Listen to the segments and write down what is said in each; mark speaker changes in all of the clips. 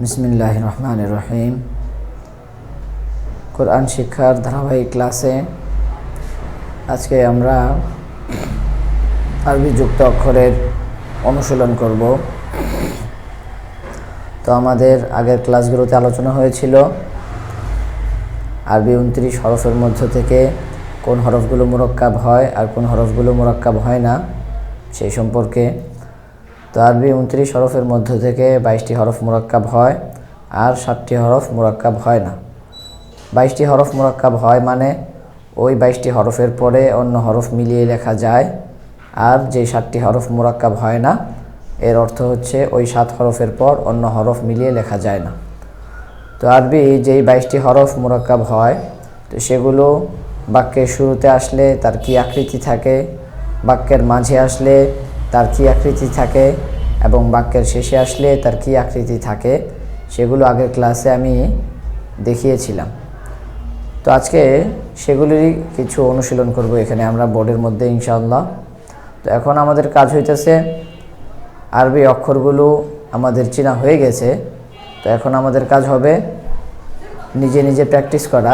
Speaker 1: বিসমিল্লাহির রহমানির রহিম। কোরআন শিক্ষার ধারাবাহিক ক্লাসে আজকে আমরা আরবি যুক্ত অক্ষরের অনুশীলন করব। তো আমাদের আগের ক্লাসগুলোতে আলোচনা হয়েছিল আরবি 29 হরফের মধ্য থেকে কোন হরফগুলো মুরাক্কাব হয় আর কোন হরফগুলো মুরাক্কাব হয় না সেই সম্পর্কে। তো আরবি 29 হরফের মধ্য থেকে 22টি হরফ মুরাক্কাব হয় আর 7টি হরফ মুরাক্কাব হয় না। 22টি হরফ মুরাক্কাব হয় মানে ওই 22টি হরফের পরে অন্য হরফ মিলিয়ে লেখা যায়, আর যে 7টি হরফ মুরাক্কাব হয় না এর অর্থ হচ্ছে ওই 7 হরফের পর অন্য হরফ মিলিয়ে লেখা যায় না। তো আরবি যেই 22টি হরফ মুরাক্কাব হয় তো সেগুলো বাক্যের শুরুতে আসলে তার কী আকৃতি থাকে, বাক্যের মাঝে আসলে তার কী আকৃতি থাকে এবং বাক্যের শেষে আসলে তার কী আকৃতি থাকে সেগুলো আগের ক্লাসে আমি দেখিয়েছিলাম। তো আজকে সেগুলিরই কিছু অনুশীলন করব এখানে আমরা বোর্ডের মধ্যে ইনশাআল্লাহ। তো এখন আমাদের কাজ হইতেছে আরবি অক্ষরগুলো আমাদের চেনা হয়ে গেছে, তো এখন আমাদের কাজ হবে নিজে নিজে প্র্যাকটিস করা।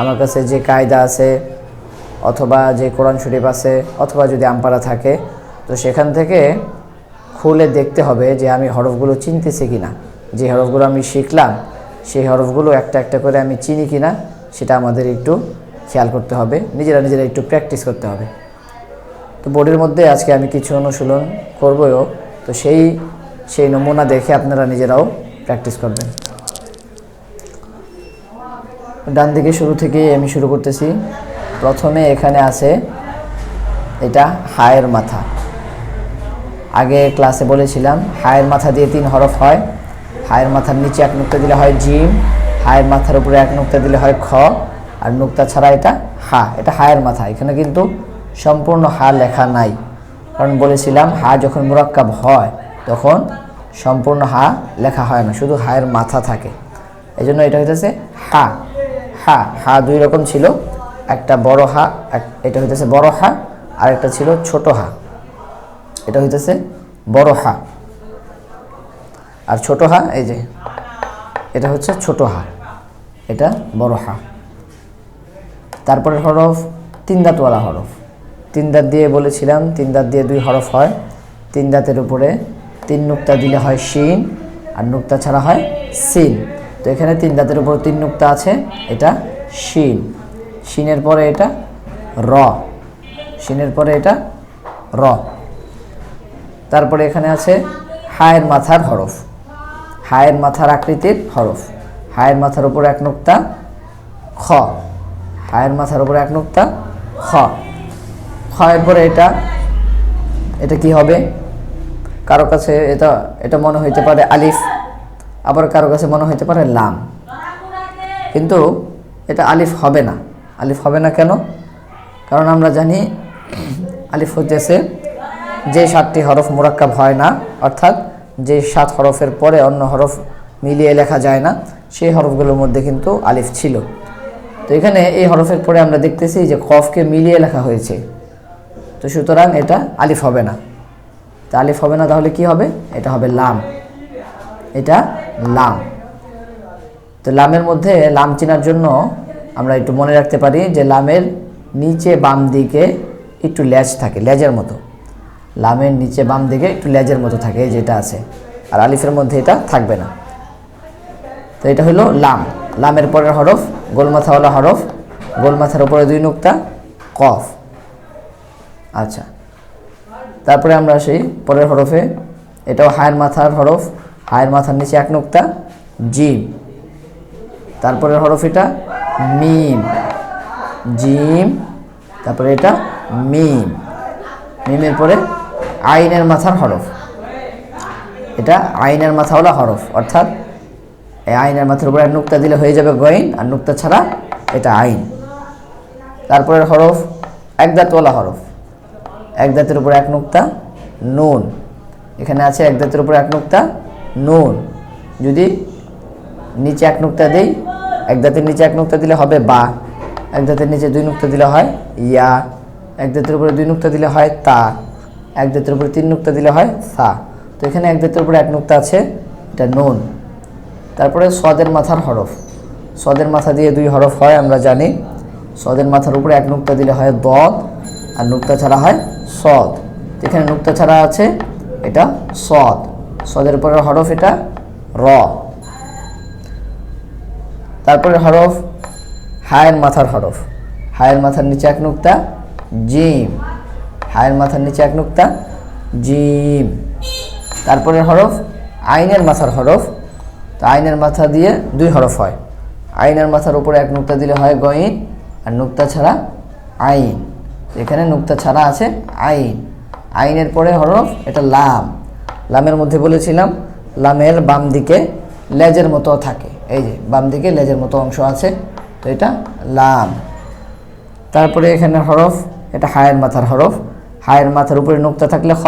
Speaker 1: আমার কাছে যে কায়দা আছে অথবা যে কোরআন শরীফ আছে অথবা যদি আমপারা থাকে তো সেখান থেকে খুলে দেখতে হবে যে আমি হরফগুলো চিনতেছি কিনা, যে হরফগুলো আমি শিখলাম সেই হরফগুলো একটা একটা করে আমি চিনি কিনা সেটা আমাদের একটু খেয়াল করতে হবে, নিজেরা একটু প্র্যাকটিস করতে হবে। তো বোর্ডের মধ্যে আজকে আমি কিছু অনুশীলন করবও, তো সেই নমুনা দেখে আপনারা নিজেরাও প্র্যাকটিস করবেন। ডান দিকে শুরু থেকে আমি শুরু করতেছি। প্রথমে এখানে আছে এটা হায়ের মাথা। আগে ক্লাসে বলেছিলাম হায়ের মাথা দিয়ে 3 হরফ হয়। হায়ের মাথার নিচে 1 নুক্তা দিলে হয় জিম, হায়ের মাথার উপরে 1 নুক্তা দিলে হয় খ, আর নুক্তা ছাড়া এটা হা। এটা হায়ের মাথা। এখানে কিন্তু সম্পূর্ণ হা লেখা নাই, কারণ বলেছিলাম হা যখন মুরাক্কাব হয় তখন সম্পূর্ণ হা লেখা হয় না, শুধু হায়ের মাথা থাকে। এই জন্য এটা হইতেছে হা। হা হা 2 রকম ছিল, একটা বড় হা, এটা হইতেছে বড় হা, আর একটা ছিল ছোট হা। এটা হইতেছে বড় হা, আর ছোট হা এই যে এটা হচ্ছে ছোট হা, এটা বড় হা। তারপরে হরফ 3 দাঁতওয়ালা হরফ। 3 দাঁত দিয়ে বলেছিলাম 3 দাঁত দিয়ে 2 হরফ হয়। 3 দাঁতের উপরে 3 নুক্তা দিলে হয় শিন, আর নুক্তা ছাড়া হয় সিন। তো এখানে 3 দাঁতের উপর 3 নুক্তা আছে, এটা শিন। শিনের পরে এটা র, শিনের পরে এটা র। তারপরে এখানে আছে হায়ের মাথার হরফ, হায়ের মাথার আকৃতির হরফ। হায়ের মাথার উপর 1 নুক্তা খ, হায়ের মাথার উপর 1 নুক্তা খ। খ এর পরে এটা কি হবে? কারো কাছে এটা মনে হইতে পারে আলিফ, আবার কারো কাছে মনে হইতে পারে লাম, কিন্তু এটা আলিফ হবে না। আলিফ হবে না কেন? কারণ আমরা জানি আলিফ হইতেছে যে 7টি হরফ মুরাক্কাব হয় না, অর্থাৎ যে 7 হরফের পরে অন্য হরফ মিলিয়ে লেখা যায় না, সেই হরফগুলোর মধ্যে কিন্তু আলিফ ছিল। তো এখানে এই হরফের পরে আমরা দেখতেছি যে কফকে মিলিয়ে লেখা হয়েছে, তো সুতরাং এটা আলিফ হবে না। তা আলিফ হবে না, তাহলে কি হবে? এটা হবে লাম, এটা লাম। তো লামের মধ্যে লাম চেনার জন্য আমরা একটু মনে রাখতে পারি যে লামের নিচে বাম দিকে একটু লেজ থাকে, লেজের মতো। লামের নিচে বাম দিকে একটু লেজের মতো থাকে, যেটা আছে, আর আলিফের মধ্যে এটা থাকবে না। তো এটা হলো লাম। লামের পরের হরফ গোলমাথাওয়ালা হরফ, গোলমাথার উপরে 2 নুক্তা কফ। আচ্ছা, তারপরে আমরা আসি পরের হরফে। এটাও হায়ের মাথার হরফ, হায়ের মাথার নিচে 1 নুক্তা জিম। তারপরের হরফ এটা মিম, জিম। তারপরে এটা মিম, মিমের পরে আইনের মাথার হরফ। এটা আইনের মাথাওয়ালা হরফ, অর্থাৎ এই আইনের মাথার উপরে 1 নুক্তা দিলে হয়ে যাবে গইন, আর নুক্তা ছাড়া এটা আইন। তারপরের হরফ 1 দাঁতওয়ালা হরফ। 1 দাঁতের উপরে 1 নুক্তা নুন। এখানে আছে 1 দাঁতের উপরে 1 নুক্তা নুন। যদি নিচে 1 নুক্তা দেই, 1 দাঁতের নিচে 1 নুক্তা দিলে হবে বা। 1 দাঁতের নিচে 2 নুক্তা দিলে হয় ইয়া। 1 দাঁতের উপরে 2 নুক্তা দিলে হয় তা। 1 দাঁতের উপরে 3 নুক্তা দিলে হয় সা। তো এখানে 1 দাঁতের উপরে 1 নুক্তা আছে, এটা নুন। তারপরে সদের মাথার হরফ, সদের মাথা দিয়ে দুই হরফ হয় আমরা জানি। সদের মাথার উপরে এক নুক্তা দিলে হয় দদ, আর নুক্তা ছাড়া হয় সদ। এখানে নুক্তা ছাড়া আছে, এটা সদ। সদের পরের হরফ এটা র। তারপরে হরফ হায়ের মাথার হরফ, হায়ের মাথার নিচে এক নুক্তা জিম, হায়ের মাথার নিচে এক নুক্তা জিম। তারপরে হরফ আইনের মাথার হরফ, তো আইনের মাথা দিয়ে দুই হরফ হয়। আইনের মাথার উপরে এক নুক্তা দিলে হয় গইন, আর নুক্তা ছাড়া আইন। এখানে নুক্তা ছাড়া আছে আইন। আইনের পরে হরফ এটা লাম। লামের মধ্যে বলেছিলাম লামের বাম দিকে লেজের মতো থাকে, এই যে বাম দিকে লেজের মতো অংশ আছে, তো এটা লাম। তারপরে এখানে হরফ এটা হায়ের মাথার হরফ, হায়ের মাথার উপরে নুক্তা থাকলে খ,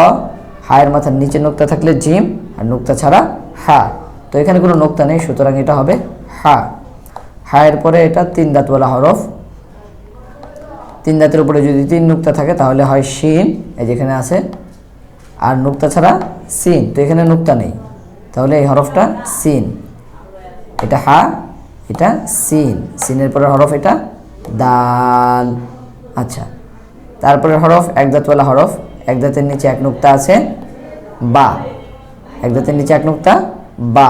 Speaker 1: হায়ের মাথার নিচে নুক্তা থাকলে জিম, আর নুক্তা ছাড়া হা। তো এখানে কোনো নুক্তা নেই, সুতরাং এটা হবে হা। হায়ের পরে এটা তিন দাঁতওয়ালা হরফ, তিন দাঁতের উপরে যদি তিন নুক্তা থাকে তাহলে হয় শিন, এই যেখানে আছে, আর নুক্তা ছাড়া সিন, তো এখানে নুক্তা নেই, তাহলে এই হরফটা সিন। এটা হা, এটা সিন, সিনের পরে হরফ এটা দাল। আচ্ছা, তারপরে হরফ এক দাঁতওয়ালা হরফ, এক দাঁতের নিচে এক নুক্তা আছে বা, এক দাঁতের নিচে এক নুক্তা বা।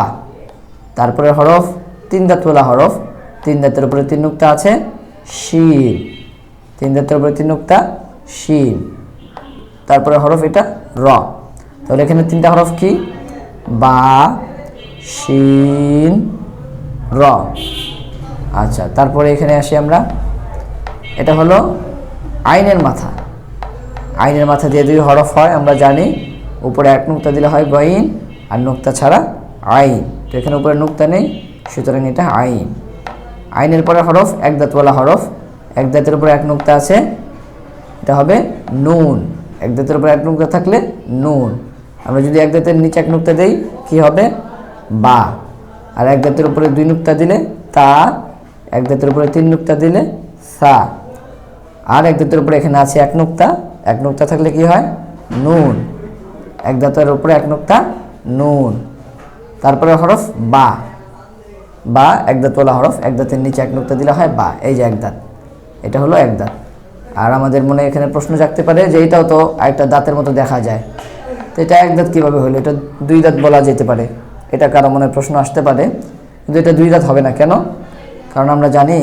Speaker 1: তারপরে হরফ তিন দাঁতওয়ালা হরফ, তিন দাঁতের উপরে তিন নুক্তা আছে শিন, তিন দাঁতের উপরে তিন নুক্তা শিন। তারপরে হরফ এটা র। তাহলে এখানে তিনটা হরফ কি? বা, শিন, র। আচ্ছা, তারপরে এখানে আসি আমরা, এটা হলো আইনের মাথা। আইনের মাথা দিয়ে দুই হরফ হয় আমরা জানি, উপরে এক নুক্তা দিলে হয় গইন, আর নুক্তা ছাড়া আইন। তো এখানে উপরে নুক্তা নেই, সুতরাং এটা আইন। আইনের পরে হরফ এক দাঁতওয়ালা হরফ, এক দাঁতের উপরে এক নুক্তা আছে, এটা হবে নুন। এক দাঁতের উপরে এক নুক্তা থাকলে নুন। আমরা যদি এক দাঁতের নিচে এক নুক্তা দেই কি হবে? বা। আর এক দাঁতের উপরে দুই নুক্তা দিলে তা, এক দাঁতের উপরে তিন নুক্তা দিলে সা। আর এক দাঁতের উপরে এখানে আছে এক নুক্তা, এক নুক্তা থাকলে কি হয়? নুন। এক দাঁতের উপরে এক নুক্তা নুন। তারপরে হরফ বা, বা এক দাঁতওয়ালা হরফ, এক দাঁতের নিচে এক নুক্তা দিলে হয় বা। এই যে এক দাঁত, এটা হলো এক দাঁত। আর আমাদের মনে এখানে প্রশ্ন জাগতে পারে যে এইটাও তো একটা দাঁতের মতো দেখা যায়, তো এটা এক দাঁত কীভাবে হলো? এটা দুই দাঁত বলা যেতে পারে, এটা কারো মনে প্রশ্ন আসতে পারে, কিন্তু এটা দুই দাঁত হবে না। কেন? কারণ আমরা জানি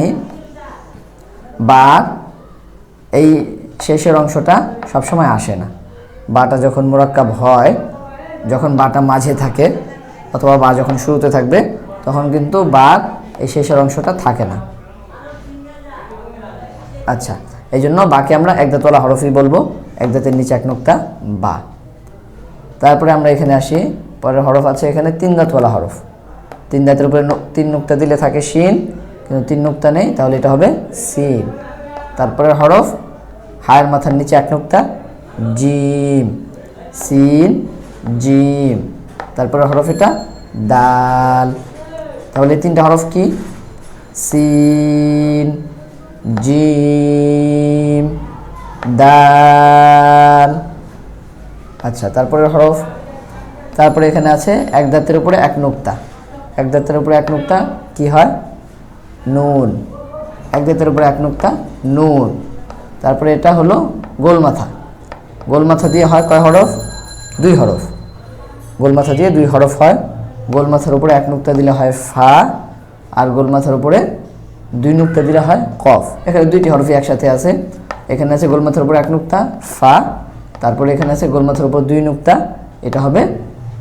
Speaker 1: বা এই শেষের অংশটা সবসময় আসে না। বাটা যখন মুরাক্কাব হয়, যখন বাটা মাঝে থাকে অথবা বা যখন শুরুতে থাকবে, তখন কিন্তু বা এই শেষের অংশটা থাকে না। আচ্ছা, এই জন্য বাকে আমরা এক দাঁতওয়ালা হরফই বলবো, এক দাঁতের নিচে এক নুক্তা বা। তারপরে আমরা এখানে আসি, পরের হরফ আছে এখানে তিন দাঁতওয়ালা হরফ। তিন দাঁতের উপরে তিন নুক্তা দিলে থাকে শিন, কিন্তু তিন নুক্তা নেই, তাহলে এটা হবে সিন। তারপরে হরফ হায়ের মাথার নিচে এক নুক্তা জিম, সিন, জিম। তারপরে হরফ এটা দাল। তাহলে তিনটা হরফ কি? সিন, জিম, দাল। আচ্ছা, তারপরে হরফ, তারপরে এখানে আছে এক দাঁতের উপরে এক নুক্তা। এক দাঁতের উপরে এক নুক্তা কি হয়? নুন। এক দাঁতের উপরে এক নুক্তা নুন। তারপরে এটা হলো গোলমাথা। গোলমাথা দিয়ে হয় কয় হরফ? দুই হরফ। গোলমাথা দিয়ে দুই হরফ হয়। গোলমাথার উপরে এক নুক্তা দিলে হয় ফা, আর গোলমাথার উপরে দুই নুক্তা দিলে হয় কফ। এখানে দুইটি হরফই একসাথে আছে। এখানে আছে গোলমাথার উপরে এক নুক্তা ফা, তারপরে এখানে আছে গোলমাথার উপর দুই নুক্তা, এটা হবে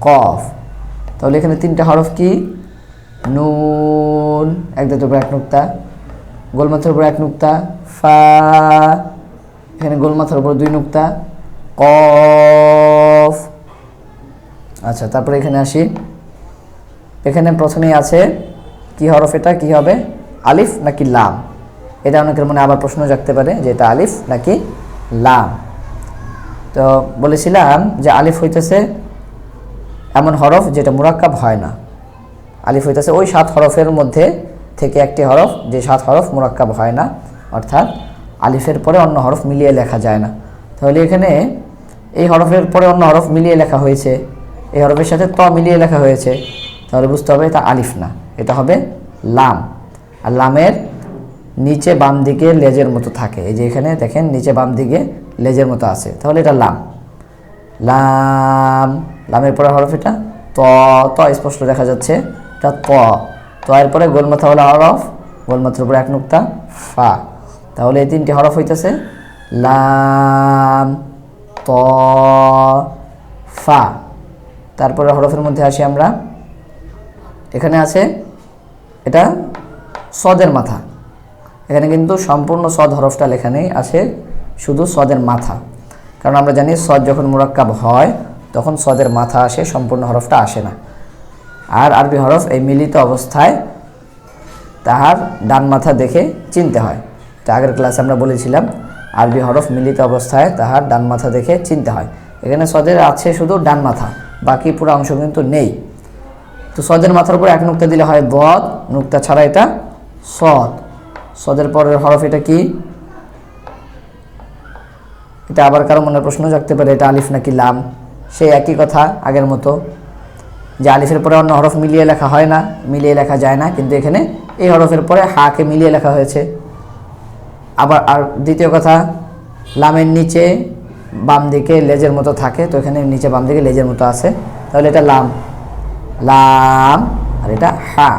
Speaker 1: কফ। তাহলে এখানে তিনটা হরফ কি? নুন, এক দাঁতের উপর এক নুক্তা, গোলমাথার উপর এক নুক্তা ফা, এখানে গোলমাথার উপর দুই নুক্তা কফ। আচ্ছা, তারপরে এখানে আসি, এখানে প্রথমেই আছে কি হরফ? এটা কি হবে? আলিফ নাকি লাম? এটা অনেকের মনে আবার প্রশ্ন জাগতে পারে যে এটা আলিফ নাকি লাম। তো বলেছিলাম যে আলিফ হইতেছে এমন হরফ যেটা মুরাক্কাব হয় না। আলিফ হইতেছে ওই 7 হরফের মধ্যে থেকে একটি হরফ, যে 7 হরফ মুরাক্কাব হয় না, অর্থাৎ আলিফের পরে অন্য হরফ মিলিয়ে লেখা যায় না। তাহলে এখানে এই হরফের পরে অন্য হরফ মিলিয়ে লেখা হয়েছে, এই হরফের সাথে ত মিলিয়ে লেখা হয়েছে, তাহলে বুঝতে হবে এটা আলিফ না, এটা হবে লাম। আর লামের নিচে বাম দিকে লেজের মতো থাকে, এই যে এখানে দেখেন নিচে বাম দিকে লেজের মতো আছে, তাহলে এটা লাম। লাম, লামের পরে হরফ এটা ত, ত স্পষ্ট দেখা যাচ্ছে, এটা ত। তো এরপরে গোলমাথাওয়ালা হরফ, গোলমাথার উপরে এক নুক্তা ফা, তাহলে এই তিনটি হরফ হইতেছে লাম ত ফা। তারপরে হরফের মধ্যে আসি আমরা, এখানে আছে এটা সদের মাথা, এখানে কিন্তু সম্পূর্ণ সদ হরফটা লেখা নেই, আছে শুধু সদের মাথা, কারণ আমরা জানি সদ যখন মুরাক্কাব হয় তখন সদের মাথা আসে, সম্পূর্ণ হরফটা আসে না। আর আরবি হরফ এই মিলিত অবস্থায় তাহার ডান মাথা দেখে চিনতে হয়, তো আগের ক্লাসে আমরা বলেছিলাম আরবি হরফ মিলিত অবস্থায় তাহার ডান মাথা দেখে চিনতে হয়। এখানে সদের আছে শুধু ডান মাথা, বাকি পুরো অংশ কিন্তু নেই। তো সদের মাথার উপর এক নুক্তা দিলে হয় বদ, নুক্তা ছাড়া এটা সদ। সদের পরের হরফ এটা কি? এটা আবার কারো মনের প্রশ্ন জাগতে পারে, এটা আলিফ নাকি লাম? সেই একই কথা আগের মতো, যে আলিফের পরে অন্য হরফ মিলিয়ে লেখা হয় না, মিলিয়ে লেখা যায় না, কিন্তু এখানে এই হরফের পরে হাকে মিলিয়ে লেখা হয়েছে। আবার আর দ্বিতীয় কথা, লামের নিচে বাম দিকে লেজের মতো থাকে, তো এখানে নিচে বাম দিকে লেজের মতো আছে, তাহলে এটা লাম। লাম, আর এটা হা,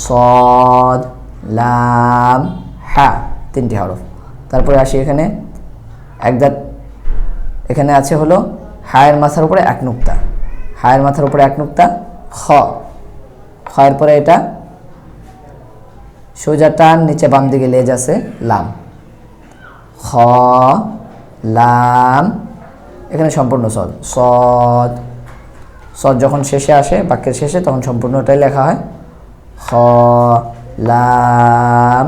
Speaker 1: সদ লাম হা, তিনটি হরফ। তারপরে আসি এখানে একদাত, এখানে আছে হলো হায়ের মাথার উপরে এক নুক্তা, হায়ের মাথার উপরে এক নুক্তা খ, খয়ের পরে এটা সোজা টান, নিচে বাম দিকে লেজ আছে লাম, খ লাম, এখানে সম্পূর্ণ সদ, সদ। সদ যখন শেষে আসে, বাক্যের শেষে, তখন সম্পূর্ণটাই লেখা হয় খ লাম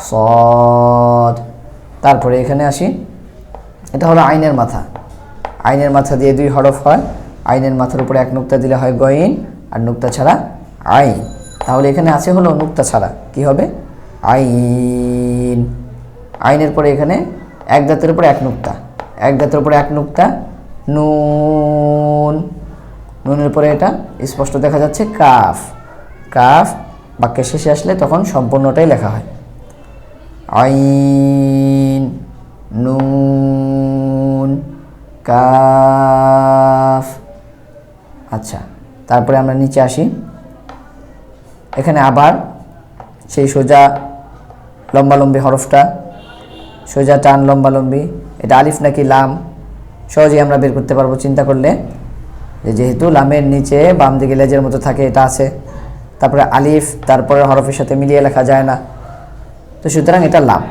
Speaker 1: সদ। তারপরে এখানে আসি, এটা হলো আইনের মাথা, আইনের মাথা দিয়ে দুই হরফ হয়, আইনের মাথার উপরে এক নুক্তা দিলে হয় গইন, আর নুক্তা ছাড়া আইন। তাহলে এখানে আছে হলো নুক্তা ছাড়া, কি হবে আইন। আইনের পরে এখানে এক দাঁতের উপরে এক নুক্তা, এক দাঁতের উপরে এক নুক্তা নুন, নুনের পরে এটা স্পষ্ট দেখা যাচ্ছে কাফ, কাফ বাক্যের শেষে আসলে তখন সম্পূর্ণটাই লেখা হয় আইন নুন কাফ। আচ্ছা, তারপরে আমরা নিচে আসি, এখানে আবার সেই সোজা লম্বালম্বি হরফটা, সোজা টান লম্বালম্বি, এটা আলিফ নাকি লাম সহজেই আমরা বের করতে পারবো চিন্তা করলে, যেহেতু লামের নিচে বাম দিকে লেজের মতো থাকে, এটা আছে, তারপরে আলিফ তারপরে হরফের সাথে মিলিয়ে লেখা যায় না, তো সুতরাং এটা লাম।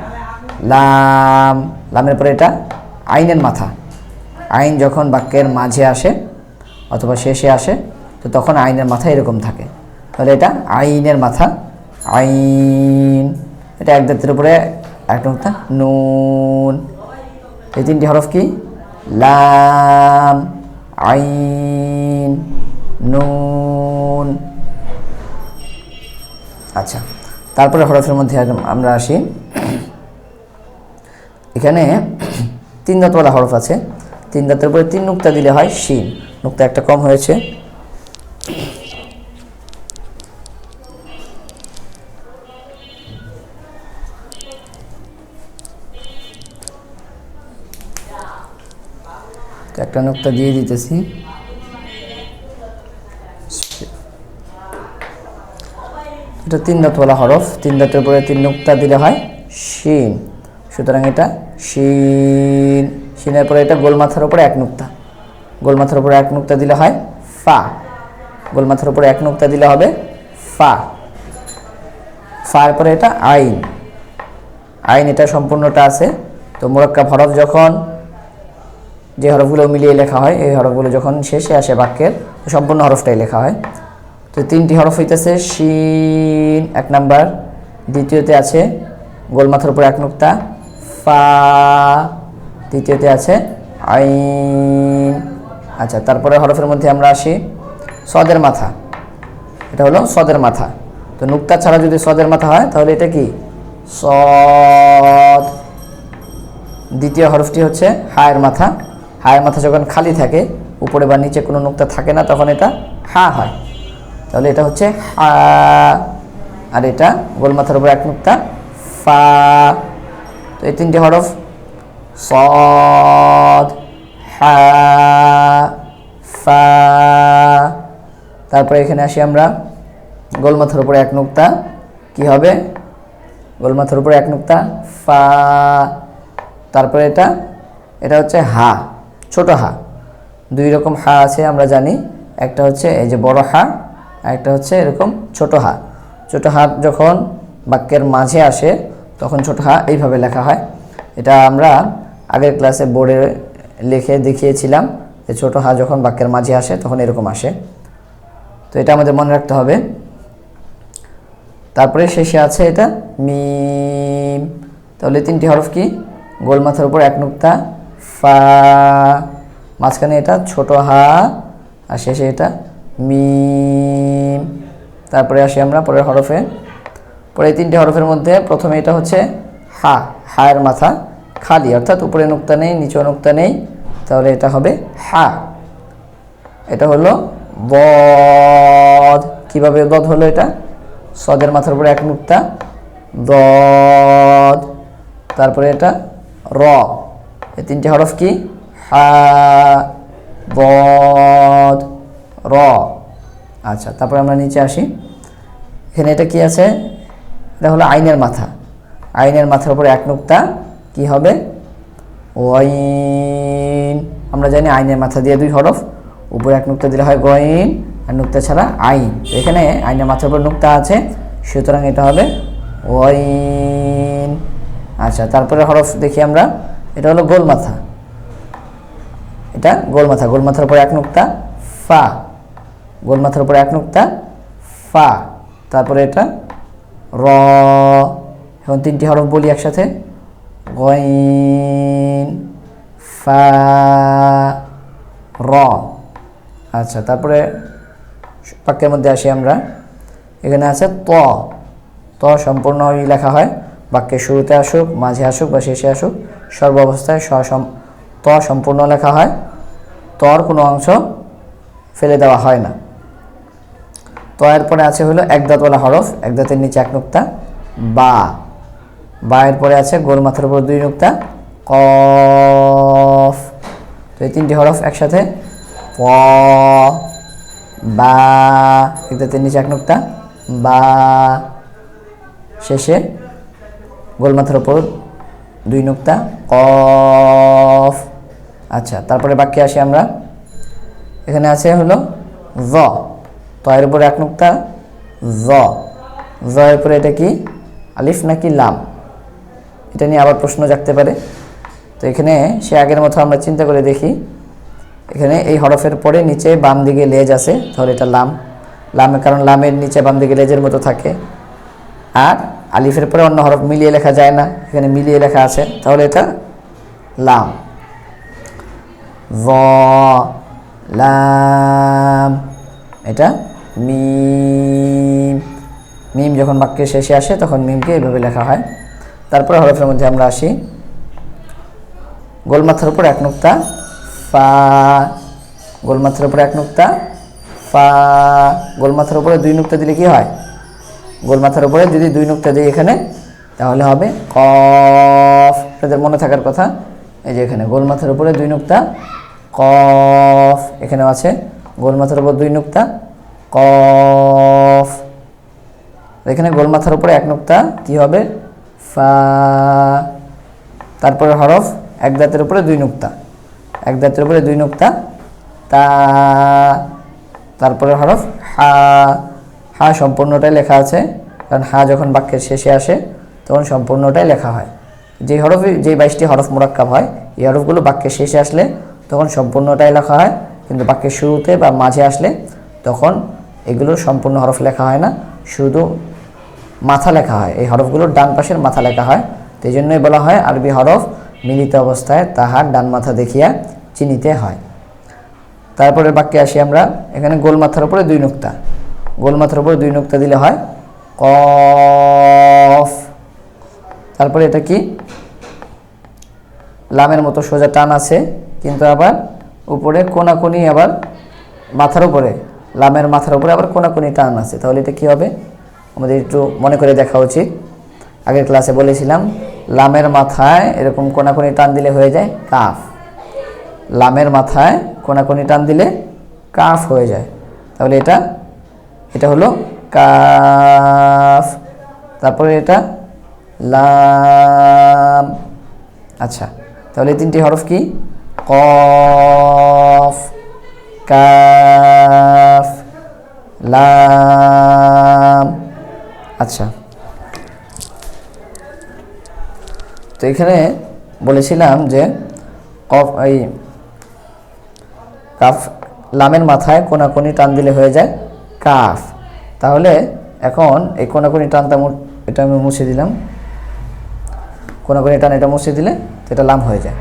Speaker 1: লাম, লামের পরে এটা আইনের মাথা, আইন যখন বাক্যের মাঝে আসে অথবা শেষে আসে, তো তখন আইনের মাথা এরকম থাকে, তাহলে এটা আইনের মাথা আইন। এটা এক দাঁতের উপরে একটা নুক্তা নুন, এই তিনটি হরফ কি লাম আইন নুন। আচ্ছা, তারপরে হরফের মধ্যে আমরা আসি, এখানে তিন দাঁতওয়ালা হরফ আছে, তিন দাঁতের উপরে তিন নুক্তা দিলে হয় শিন, নুক্তা একটা কম হয়েছে। একটা নুক্তা দিয়ে দিতেছি, এটা তিন দাঁতওয়ালা হরফ, তিন দাঁতের উপরে তিন নুক্তা দিলে হয় শিন, সুতরাং এটা শিন। শিনের পরে এটা গোলমাথার উপরে এক নুক্তা, গোলমাথার উপরে এক নুক্তা দিলে হয় ফা, গোলমাথার উপরে এক নুক্তা দিলে হবে ফা, ফার পরে এটা আইন, আইন এটা সম্পূর্ণটা আছে। তো মুরাক্কাব হরফ যখন যে হরফগুলো মিলিয়ে লেখা হয়, এই হরফগুলো যখন শেষে আসে বাক্যের, সম্পূর্ণ হরফটাই লেখা হয়। তো তিনটি হরফ হইতেছে শিন এক নাম্বার, দ্বিতীয়তে আছে গোলমাথার উপর এক নুক্তা ফা, তৃতীয়তে আছে আইন। আচ্ছা, তারপরে হরফের মধ্যে আমরা আসি সদের মাথা, এটা হলো সদের মাথা, তো নুক্তা ছাড়া যদি সদের মাথা হয় তাহলে এটা কি সদ। দ্বিতীয় হরফটি হচ্ছে হায়ের মাথা, হায়ের মাথা যখন খালি থাকে, উপরে বা নিচে কোনো নুক্তা থাকে না, তখন এটা হা হয়। তাহলে এটা হচ্ছে হা, আর এটা গোল মাথার উপর এক নুক্তা ফা। তো এই তিনটি হরফ সদ, হা, ফা। তারপরে এখানে আসি আমরা, গোল মাথার উপরে এক নুক্তা কি হবে? গোল মাথার উপরে এক নুক্তা ফা। তারপরে এটা হচ্ছে হা, ছোট হা। দুই রকম হা আছে আমরা জানি, একটা হচ্ছে এই যে বড় হা, আর একটা হচ্ছে এরকম ছোট হা। ছোট হা যখন বাক্যের মাঝে আসে তখন ছোট হা এইভাবে লেখা হয়। এটা আমরা আগের ক্লাসে বোর্ডে লিখে দেখিয়েছিলাম যে ছোট হা যখন বাক্যের মাঝে আসে তখন এরকম আসে। তো এটা আমাদের মনে রাখতে হবে। তারপরে শেষে আছে এটা মিম। তাহলে তিনটি হরফ কি? গোল মাথার উপর এক নুক্তা ফা, মাঝখানে এটা ছোট হা, আর শেষে এটা মিম। তারপরে আসি আমরা পরের হরফে। পরে এই তিনটি হরফের মধ্যে প্রথমে এটা হচ্ছে হা, হায়ের মাথা খালি, অর্থাৎ উপরে নুক্তা নেই, নিচে নুক্তা নেই, তাহলে এটা হবে হা। এটা হলো দদ। কিভাবে দদ হলো? এটা সদের মাথার উপরে এক নুক্তা দদ। তারপরে এটা র। এই তিনটি হরফ কি? হা, দদ, র। আচ্ছা, তারপরে আমরা নিচে আসি। এখানে এটা কি আছে? এটা হলো আইনের মাথা। আইনের মাথার উপরে এক নুক্তা কি হবে? ওয়াইন। আমরা জানি আইনের মাথা দিয়ে দুই হরফ, উপরে এক নুক্তা দিলে হয় গইন, আর নুক্তা ছাড়া আইন। এখানে আইনের মাথার উপর নুক্তা আছে, সুতরাং এটা হবে ওয়াইন। আচ্ছা, তারপরে হরফ দেখি আমরা। এটা হলো গোল মাথা। এটা গোল মাথা, গোল মাথার উপর এক নুক্তা ফা, গোল মাথার উপর এক নুক্তা ফা। তারপরে এটা র। এখন তিনটি হরফ বলি একসাথে, গইন, ফা, র। আচ্ছা, তারপরে বাক্যের মধ্যে আসি আমরা। এখানে আছে ত। ত সম্পূর্ণ লেখা হয়, বাক্যের শুরুতে আসুক, মাঝে আসুক বা শেষে আসুক, সর্ব অবস্থায় ত সম্পূর্ণ লেখা হয়। তর কোনো অংশ ফেলে দেওয়া হয় না। তো এরপরে আছে হলো এক দাঁতওয়ালা হরফ, এক দাঁতের নিচে এক নুক্তা বা। বা এর পরে আছে গোল মাথার উপর দুই নুক্তা কফ। তো এই তিনটি হরফ একসাথে প, বা, এক দাঁতের নিচে এক নুক্তা বা, শেষে গোল মাথার উপর দুই নুক্তা কফ। আচ্ছা, তারপরে বাক্যে আসি আমরা। এখানে আছে হলো জ। ত এর উপরে এক নুক্তা জ। জ এর উপরে এটা কি? আলিফ নাকি লাম? এটা নিয়ে আবার প্রশ্ন জাগতে পারে। তো এখানে সে আগের মতো আমরা চিন্তা করে দেখি। এখানে এই হরফের পরে নিচে বাম দিকে লেজ আছে, তাহলে এটা লাম। লামের কারণ লামের নিচে বাম দিকে লেজের মতো থাকে। আর আলিফের পরে অন্য হরফ মিলিয়ে লেখা যায় না, এখানে মিলিয়ে লেখা আছে, তাহলে এটা লাম। জ, লাম, এটা মিম। মিম যখন বাক্যের শেষে আসে তখন মিমকে এইভাবে লেখা হয়। তারপরে হরফের মধ্যে আমরা আসি। গোল মাথার উপর এক নুক্তা ফা, গোল মাথার উপর এক নুক্তা ফা। গোল মাথার উপরে দুই নুক্তা দিলে কি হয়? গোল মাথার উপরে যদি দুই নুক্তা দিই এখানে, তাহলে হবে কফ। তাদের মনে থাকার কথা, এই যে এখানে গোল মাথার উপরে দুই নুক্তা কফ, এখানেও আছে গোল মাথার উপর দুই নুক্তা কফ। এখানে গোল মাথার উপরে এক নুক্তা কি হবে? ফা। তারপরে হরফ এক দাঁতের উপরে দুই নুক্তা, এক দাঁতের উপরে দুই নুক্তা তা। তারপরে হরফ হা। হা সম্পূর্ণটাই লেখা আছে, কারণ হা যখন বাক্যের শেষে আসে তখন সম্পূর্ণটাই লেখা হয়। যেই 22টি হরফ মোরাক্কাব হয়, এই হরফগুলো বাক্যের শেষে আসলে তখন সম্পূর্ণটাই লেখা হয়, কিন্তু বাক্যের শুরুতে বা মাঝে আসলে তখন এগুলো সম্পূর্ণ হরফ লেখা হয় না, শুধু মাথা লেখা হয়। এই হরফগুলোর ডান পাশের মাথা লেখা হয়। তো এই জন্যই বলা হয় আরবি হরফ মিলিত অবস্থায় তাহার ডান মাথা দেখিয়া চিনিতে হয়। তারপরের বাক্যে আসি আমরা। এখানে গোল মাথার উপরে দুই নুক্তা, গোল মাথার উপরে দুই নুক্তা দিলে হয় কফ। তারপরে এটা কি? লামের মতো সোজা টান আছে, কিন্তু আবার উপরে কোনাকুনি আবার মাথার উপরে লামের মাথার উপরে আবার কোনাকুনি টান আছে, তাহলে এটা কি হবে আমাদের একটু মনে করে দেখা উচিত। আগের ক্লাসে বলেছিলাম লামের মাথায় এরকম কোনাকুনি টান দিলে হয়ে যায় কাফ। লামের মাথায় কোনাকুনি টান দিলে কাফ হয়ে যায়, তাহলে এটা হলো কাফ। তারপরে এটা লাম। আচ্ছা, তাহলে তিনটি হরফ কি? কফ, কাফ, লাম। আচ্ছা, তো এখানে বলেছিলাম যে এই কাফ লামের মাথায় কোনাকুনি টান দিলে হয়ে যায় কাফ। তাহলে এখন এই কোনাকুনি টানটা এটা আমি মুছে দিলাম, কোনাকুনি টান এটা মুছে দিলে তো এটা লাম হয়ে যায়।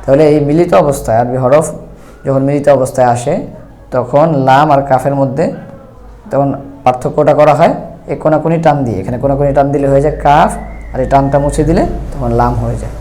Speaker 1: তাহলে এই মিলিত অবস্থায় আরবি হরফ যখন মিলিত অবস্থায় আসে তখন লাম আর কাফের মধ্যে তখন পার্থক্যটা করা হয় এই কোনাকুনি টান দিয়ে। এখানে কোনাকুনি টান দিলে হয়ে যায় কাফ, আর এই টানটা মুছে দিলে তখন লাম হয়ে যায়।